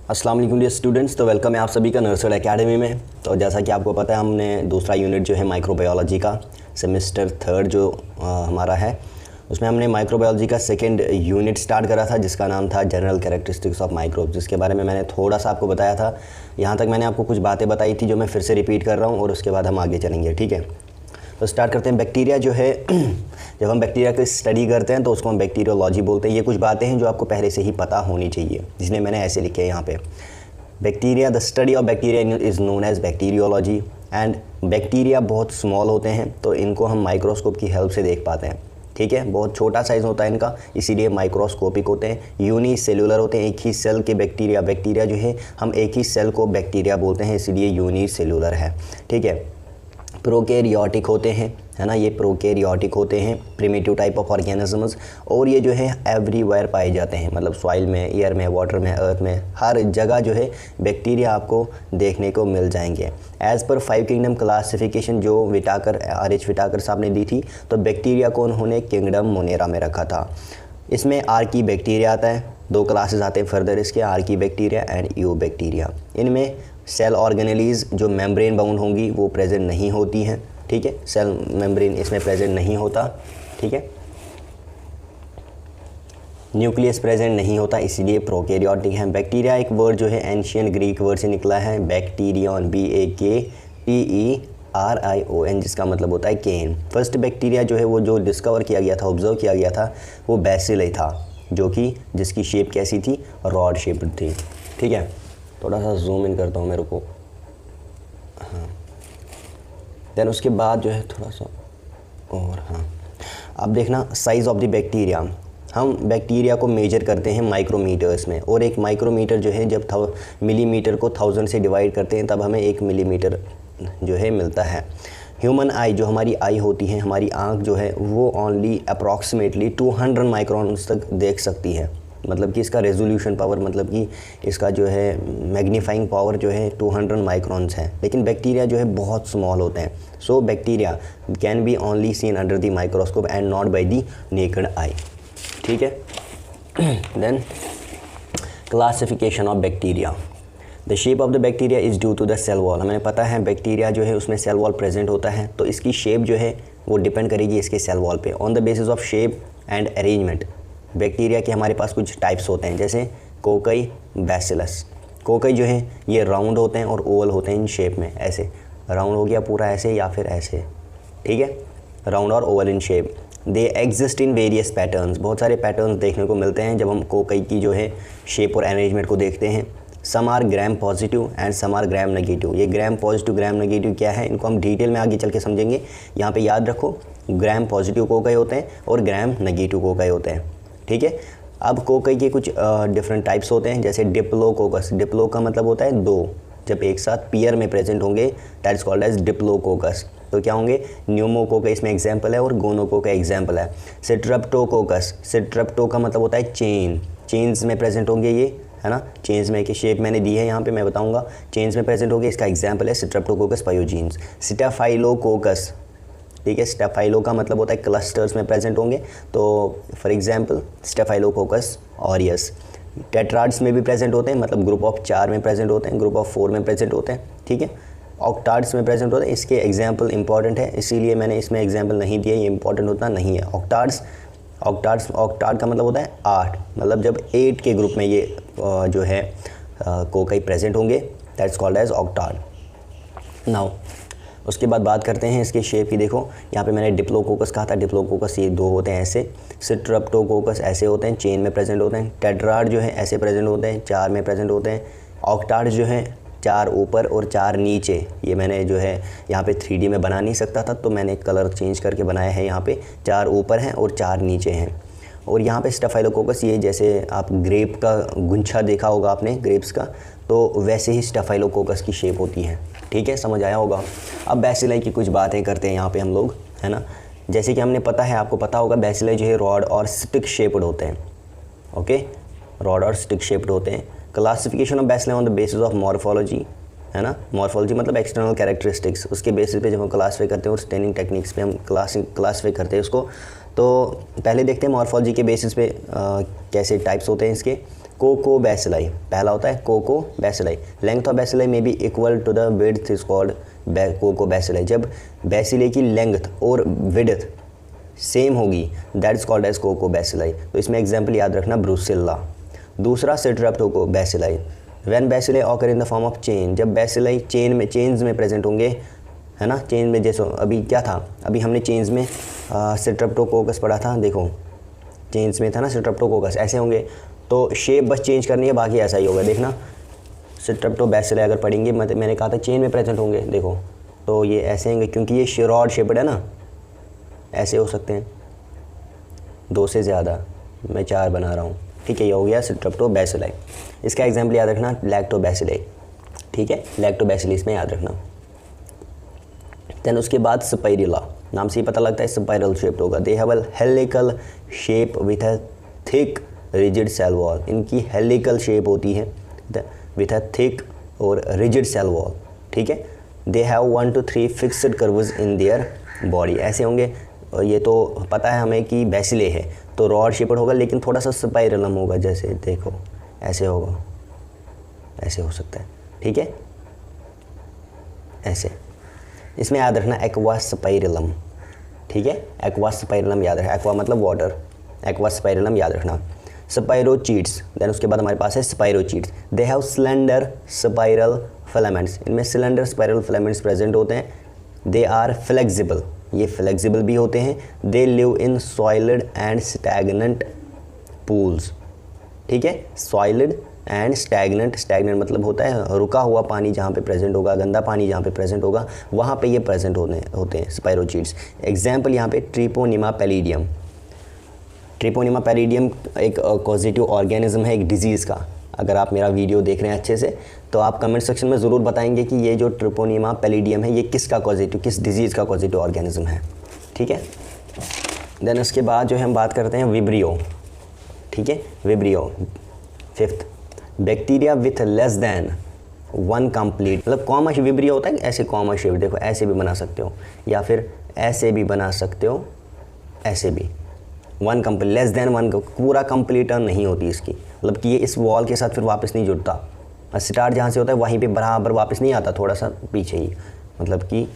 अस्सलाम वालेकुम dear students. तो वेलकम है आप सभी का नर्सरी एकेडमी में। तो जैसा कि आपको पता है, हमने दूसरा यूनिट जो है माइक्रोबायोलॉजी का सेमेस्टर थर्ड जो हमारा है, उसमें हमने माइक्रोबायोलॉजी का सेकंड यूनिट स्टार्ट करा था, जिसका नाम था जनरल कैरेक्टरिस्टिक्स ऑफ माइक्रोब्स, जिसके बारे में मैंने थोड़ा सा आपको बताया था। यहाँ तक मैंने आपको कुछ बातें बताई थी जो मैं फिर से रिपीट कर रहा हूँ, और उसके बाद हम आगे चलेंगे। ठीक है, तो स्टार्ट करते हैं। बैक्टीरिया जो है जब हम बैक्टीरिया की स्टडी करते हैं तो उसको हम बैक्टीरियोलॉजी बोलते हैं। ये कुछ बातें हैं जो आपको पहले से ही पता होनी चाहिए, जिसने मैंने ऐसे लिखे हैं यहाँ पे। Bacteria, the study of bacteria is known as bacteriology. And bacteria बहुत स्मॉल होते हैं, तो इनको हम माइक्रोस्कोप की हेल्प से देख पाते हैं। ठीक है, बहुत छोटा साइज़ होता है इनका, इसीलिए माइक्रोस्कोपिक होते हैं। यूनिसेलुलर होते हैं, एक ही सेल के बैक्टीरिया जो है, हम एक ही सेल को बैक्टीरिया बोलते हैं, इसीलिए यूनिसेलुलर है। ठीक है, प्रोकैरियोटिक होते हैं, है ना, ये प्रोकैरियोटिक होते हैं, प्रिमिटिव टाइप ऑफ ऑर्गेनिजम्स। और ये जो है एवरीवेयर पाए जाते हैं, मतलब सॉइल में, एयर में, वाटर में, अर्थ में, हर जगह जो है बैक्टीरिया आपको देखने को मिल जाएंगे। एज़ पर 5 किंगडम क्लासिफिकेशन जो आर.एच. विटाकर साहब ने दी थी, तो बैक्टीरिया को उन्होंने किंगडम मोनेरा में रखा था। इसमें आर्की बैक्टीरिया आता है, 2 क्लासेस आते हैं फर्दर इसके, Archie bacteria and you bacteria. इनमें सेल ऑर्गेनेलीज जो मेम्ब्रेन बाउंड होंगी वो प्रेजेंट नहीं होती हैं। ठीक है, सेल मेम्ब्रेन इसमें प्रेजेंट नहीं होता। ठीक है, न्यूक्लियस प्रेजेंट नहीं होता, इसीलिए प्रोकैरियोटिक है। बैक्टीरिया एक वर्ड जो है एंशियन ग्रीक वर्ड से निकला है, बैक्टीरियन, BAKTERION, जिसका मतलब होता है केन। फर्स्ट बैक्टीरिया जो है वो जो डिस्कवर किया गया था, ऑब्जर्व किया गया था, वो बैसिली था, जो कि जिसकी शेप कैसी थी, रॉड शेप्ड थी। ठीक है, थोड़ा सा जूम इन करता हूँ मेरे को। हाँ, देन उसके बाद जो है थोड़ा सा और, हाँ, अब देखना साइज़ ऑफ द बैक्टीरिया। हम बैक्टीरिया को मेजर करते हैं माइक्रोमीटर्स में, और एक माइक्रोमीटर जो है जब मिलीमीटर को 1000 से डिवाइड करते हैं तब हमें 1 मिलीमीटर जो है मिलता है। ह्यूमन आई, जो हमारी आई होती है, हमारी आँख जो है, वो ओनली अप्रॉक्सीमेटली 200 माइक्रोन्स तक देख सकती है। मतलब कि इसका रेजोल्यूशन पावर, मतलब कि इसका जो है मैग्नीफाइंग पावर जो है 200 माइक्रोन्स है। लेकिन बैक्टीरिया जो है बहुत स्मॉल होते हैं। So bacteria can be only seen under the microscope and not by the naked eye. ठीक है, then classification of bacteria. The shape of the bacteria is due to the cell wall. हमें पता है bacteria जो है उसमें cell wall present होता है, तो इसकी शेप जो है वो डिपेंड करेगी इसके सेल वॉल पे। On the basis of shape and arrangement, bacteria के हमारे पास कुछ टाइप्स होते हैं, जैसे कोकई, बैसिलस। कोकई जो है ये राउंड होते हैं और ओवल होते हैं इन शेप में, ऐसे राउंड हो गया पूरा ऐसे, या फिर ऐसे। ठीक है, राउंड और oval in shape. They exist in various patterns, बहुत सारे पैटर्न्स देखने को मिलते हैं जब हम कोकई की जो है शेप और अरेंजमेंट को देखते हैं। Some are gram positive and some are gram negative. ये ग्राम पॉजिटिव, ग्राम नेगेटिव क्या है, इनको हम डिटेल में आगे चल के समझेंगे। यहाँ पे याद रखो, ग्राम पॉजिटिव कोकई होते हैं और ग्राम नेगेटिव कोकई होते हैं। ठीक है, अब कोकई के कुछ डिफरेंट टाइप्स होते हैं, जैसे डिप्लोकोकस। डिप्लो का मतलब होता है 2, जब एक साथ पेयर में प्रेजेंट होंगे that is called as diplococcus. तो क्या होंगे, न्यूमोकोका इसमें एग्जाम्पल है और गोनोकोका एग्जाम्पल है। सिट्रप्टोकोकस, सिट्रप्टो का मतलब होता है चेन, चेन्स में प्रेजेंट होंगे ये, है ना, चेन्स में, की शेप मैंने दी है यहाँ पे, मैं बताऊँगा, चेन्स में प्रेजेंट होंगे, इसका एग्जाम्पल है सिट्रप्टोकोकस पायोजीन्स। स्टेफाइलोकोकस, ठीक है, स्टेफाइलो का मतलब होता है क्लस्टर्स में प्रेजेंट होंगे, तो फॉर एग्जांपल स्टेफाइलोकोकस ऑरियस। टेट्राड्स में भी प्रेजेंट होते हैं, मतलब ग्रुप ऑफ 4 में प्रेजेंट होते हैं, ग्रुप ऑफ 4 में प्रेजेंट होते हैं। ठीक है, ऑक्टाड्स में प्रेजेंट होते हैं, इसके एग्जाम्पल इंपॉर्टेंट है, इसीलिए मैंने इसमें एग्जाम्पल नहीं दिया, ये इंपॉर्टेंट होता नहीं है। ऑक्टाड का मतलब होता है 8, मतलब जब 8 के ग्रुप में ये जो है कोकई प्रेजेंट होंगे that is called as octad. Now उसके बाद बात करते हैं इसके शेप की। देखो यहाँ पे मैंने डिप्लोकोकस कहा था, डिप्लोकोकस ये 2 होते हैं ऐसे, सिट्रप्टोकोकस ऐसे होते हैं, चेन में प्रेजेंट होते हैं। टेट्राड जो है ऐसे प्रेजेंट होते हैं, 4 में प्रेजेंट होते हैं। ऑक्टाड जो है 4 ऊपर और 4 नीचे। ये मैंने जो है यहाँ पे 3D में बना नहीं सकता था, तो मैंने कलर चेंज करके बनाया है। यहाँ पे 4 ऊपर हैं और 4 नीचे हैं। और यहाँ पे स्टेफाइलोकोकस, ये जैसे आप ग्रेप का गुंछा देखा होगा आपने ग्रेप्स का, तो वैसे ही स्टेफाइलोकोकस की शेप होती है। ठीक है, समझ आया होगा। अब बैसिलाई की कुछ बातें करते हैं यहाँ पे हम लोग, है ना। जैसे कि हमने पता है, आपको पता होगा, बैसिलाई जो है रॉड और स्टिक शेप्ड होते हैं। ओके, रॉड और स्टिक शेप्ड होते हैं। Classification of bacilli on the basis of morphology, है ना। मॉर्फोलॉजी मतलब एक्सटर्नल कैरेक्टरिस्टिक्स, उसके बेसिस पे जब हम क्लासीफाई करते हैं और स्टेनिंग टेक्निक्स पे हम क्लासीफाई करते हैं उसको, तो पहले देखते हैं मॉर्फोलॉजी के बेसिस पे कैसे टाइप्स होते हैं इसके। कोको बैसिलाई, पहला होता है coccobacilli. Length of bacilli में be equal to the width is called coccobacilli. जब बैसिलाई की लेंथ और विड्थ सेम होगी that is called as coccobacilli. तो इसमें एग्जाम्पल याद रखना ब्रुसेल्ला। दूसरा streptobacilli, when bacilli occur in the form of chain, जब बैसिलाई चेन्स में प्रेजेंट होंगे, है ना, चेन में। जैसे अभी क्या था, अभी हमने चेन्स में स्ट्रेप्टोकोकस पढ़ा था, देखो चेन्स में था ना स्ट्रेप्टोकोकस, ऐसे होंगे। तो शेप बस चेंज करनी है, बाकी ऐसा ही होगा। देखना स्ट्रेप्टोबैसिलाई अगर पढ़ेंगे, मैंने कहा था चेन में प्रेजेंट होंगे, देखो तो ये ऐसे होंगे क्योंकि ये रॉड शेप्ड है ना, ऐसे हो सकते हैं 2 से ज़्यादा, मैं 4 बना रहा हूँ, ठीक है। ये हो गया स्ट्रेप्टोबैसिलाई। इसका एग्जाम्पल याद रखना लैक्टोबैसिलाई, ठीक है, लैक्टोबैसिली इसमें याद रखना। दैन उसके बाद स्पाइरुला, नाम से ही पता लगता है स्पाइरल शेप्ड होगा। They have a helical shape with a thick rigid cell wall, इनकी हेलिकल शेप होती है विथ अ थिक और रिजिड सेल वॉल, ठीक है। They have 1 to 3 fixed curves in their body, ऐसे होंगे। और ये तो पता है हमें कि बैसिले है तो रॉड शेप्ड होगा, लेकिन थोड़ा सा स्पाइरलम होगा, जैसे देखो ऐसे होगा, ऐसे हो सकता है, ठीक है, ऐसे। इसमें याद रखना एक्वा स्पाइरलम, ठीक है, एक्वा स्पाइरलम याद रखना, एक्वा मतलब वाटर, एक्वा स्पाइरलम याद रखना। स्पाइरोचीट्स, देन उसके बाद हमारे पास है spirochaetes. They have slender spiral filaments, इनमें सिलेंडर स्पाइरल फिलामेंट्स प्रेजेंट होते हैं। दे आर फ्लेक्सिबल, ये फ्लेक्सिबल भी होते हैं। They live in soiled and stagnant pools, ठीक है, सॉइल्ड एंड स्टैगनेंट, स्टैगनेंट मतलब होता है रुका हुआ पानी जहाँ पे प्रेजेंट होगा, गंदा पानी जहाँ पे प्रेजेंट होगा वहाँ पे ये प्रेजेंट होते हैं स्पाइरोचीट्स। एग्जाम्पल यहाँ पे ट्रिपोनिमा पैलिडियम। ट्रिपोनिमा पैलिडियम एक कॉजेटिव ऑर्गेनिज्म है एक डिजीज़ का। अगर आप मेरा वीडियो देख रहे हैं अच्छे से तो आप कमेंट सेक्शन में ज़रूर बताएंगे कि ये जो ट्रिपोनिमा पैलिडियम है ये किसका कॉजेटिव, किस डिजीज़ का कॉजेटिव ऑर्गेनिज्म है, ठीक है। देन उसके बाद जो है हम बात करते हैं विब्रियो, ठीक है, vibrio. 5th, bacteria with less than 1 complete, मतलब कॉमा विब्रियो होता है ऐसे कॉमा शेप, देखो ऐसे भी बना सकते हो या फिर ऐसे भी बना सकते हो, ऐसे भी 1 कंप्लीट, लेस दैन 1 पूरा कंप्लीट नहीं होती इसकी, मतलब कि ये इस वॉल के साथ फिर वापस नहीं जुड़ता। स्टार्ट जहाँ से होता है वहीं पे बराबर वापस नहीं आता, थोड़ा सा पीछे ही, मतलब कि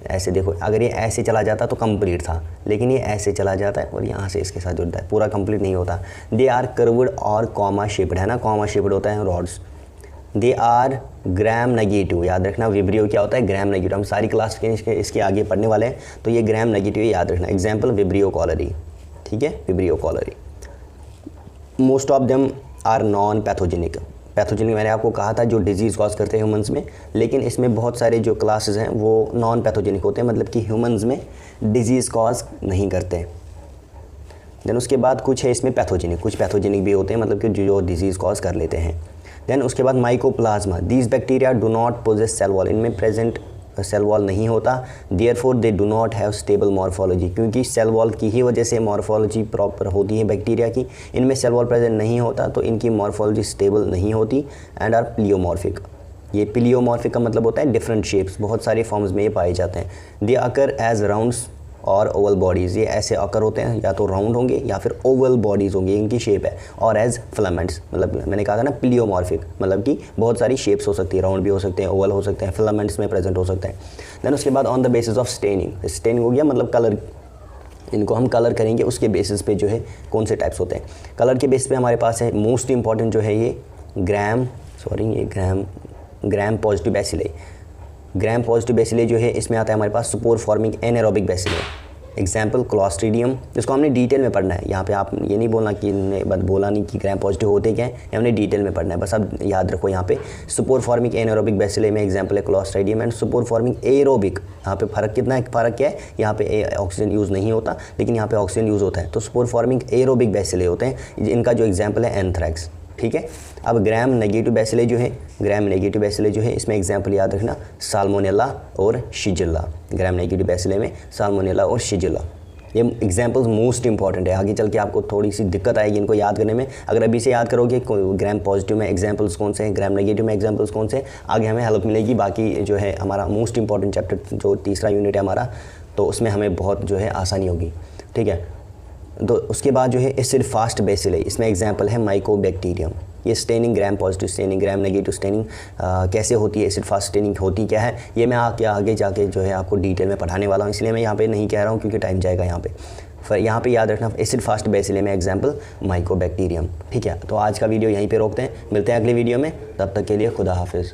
ऐसे देखो अगर ये ऐसे चला जाता तो कंप्लीट था, लेकिन ये ऐसे चला जाता है और यहाँ से इसके साथ जुड़ता है, पूरा कंप्लीट नहीं होता। दे आर कर्व्ड और कॉमा शेप्ड, है ना, कॉमा शेप्ड होता है rods. They are gram negative, याद रखना विब्रियो क्या होता है, ग्राम नेगेटिव। हम सारी क्लास के इसके आगे पढ़ने वाले हैं तो ये ग्राम नेगेटिव याद रखना। एग्जाम्पल विब्रियो कॉलरी, ठीक है, Vibrio cholerae. Most of them are non pathogenic, pathogenic मैंने आपको कहा था जो डिजीज़ कॉज करते हैं ह्यूमंस में, लेकिन इसमें बहुत सारे जो क्लासेस हैं वो नॉन पैथोजेनिक होते हैं, मतलब कि ह्यूमंस में डिजीज़ कॉज नहीं करते। देन उसके बाद कुछ है इसमें पैथोजेनिक, कुछ पैथोजेनिक भी होते हैं, मतलब कि जो डिजीज़ कॉज कर लेते हैं। देन उसके बाद mycoplasma, these bacteria do not possess cell wall, इनमें प्रेजेंट सेल वॉल नहीं होता। Therefore they do not have stable morphology, क्योंकि सेल वॉल की ही वजह से मॉर्फोलॉजी प्रॉपर होती है बैक्टीरिया की। इनमें सेल वॉल प्रेजेंट नहीं होता तो इनकी मॉर्फोलॉजी स्टेबल नहीं होती। एंड आर प्लियोमॉर्फिक, ये प्लियोमॉर्फिक का मतलब होता है डिफरेंट शेप्स, बहुत सारे फॉर्म्स में ये पाए जाते हैं। दे अकर एज राउंड्स और ओवल बॉडीज़, ये ऐसे अकर होते हैं, या तो राउंड होंगे या फिर ओवल बॉडीज़ होंगी, इनकी शेप है। और एज फिलामेंट्स, मतलब मैंने कहा था ना प्लियोमॉर्फिक, मतलब कि बहुत सारी शेप्स हो सकती है, राउंड भी हो सकते हैं, ओवल हो सकते हैं, फिलामेंट्स में प्रेजेंट हो सकते हैं। देन उसके बाद on the basis of staining, staining हो गया मतलब कलर, इनको हम कलर करेंगे उसके बेसिस पे जो है कौन से टाइप्स होते हैं। कलर के बेस पे हमारे पास है मोस्ट इंपॉर्टेंट जो है ये ग्राम पॉजिटिव बैसिले। ग्राम पॉजिटिव बैसिले जो है इसमें आता है हमारे पास spore forming anaerobic bacilli. Example clostridium, जिसको हमने डिटेल में पढ़ना है। यहाँ पे आप ये नहीं बोलना कि बोला नहीं कि ग्राम पॉजिटिव होते क्या है, ये हमने डिटेल में पढ़ना है, बस अब याद रखो। यहाँ पे स्पोर फॉर्मिंग एनारोबिक बैसिले में एग्जाम्पल है Clostridium and spore forming aerobic. यहाँ पे फ़र्क कितना है, फ़र्क क्या है, यहाँ पे ऑक्सीजन यूज़ नहीं होता लेकिन यहाँ पे ऑक्सीजन यूज़ होता है। तो स्पोर फॉर्मिंग एरोबिक बैसिले होते हैं, इनका जो एग्जाम्पल है एंथ्रैक्स, ठीक है। अब ग्राम नेगेटिव बैसिले जो है, इसमें एग्जाम्पल याद रखना साल्मोनेला और शिजिल्ला। ग्राम नेगेटिव बैसिले में साल्मोनेला और शिजिल्ला, ये एग्जाम्पल्स मोस्ट इंपॉर्टेंट है। आगे चल के आपको थोड़ी सी दिक्कत आएगी इनको याद करने में। अगर अभी से याद करोगे ग्राम पॉजिटिव में एग्जाम्पल्स कौन से हैं, ग्राम नेगेटिव में एग्जाम्पल्स कौन से हैं, आगे हमें हेल्प मिलेगी। बाकी जो है हमारा मोस्ट इंपॉर्टेंट चैप्टर जो तीसरा यूनिट है हमारा, तो उसमें हमें बहुत जो है आसानी होगी, ठीक है। तो उसके बाद जो है एसिड फास्ट बेसिले, इसमें एग्जांपल है माइकोबैक्टीरियम। ये staining gram positive staining, gram negative staining कैसे होती है, एसिड फास्ट स्टेनिंग होती क्या है, ये मैं आगे जाके जो है आपको डिटेल में पढ़ाने वाला हूँ, इसलिए मैं यहाँ पे नहीं कह रहा हूँ क्योंकि टाइम जाएगा यहाँ पे। फिर यहाँ पे याद रखना एसिड फास्ट बेसिले में एग्जांपल माइकोबैक्टीरियम। ठीक है, तो आज का वीडियो यहीं पे रोकते हैं, मिलते हैं अगले वीडियो में, तब तक के लिए खुदा हाफिज़।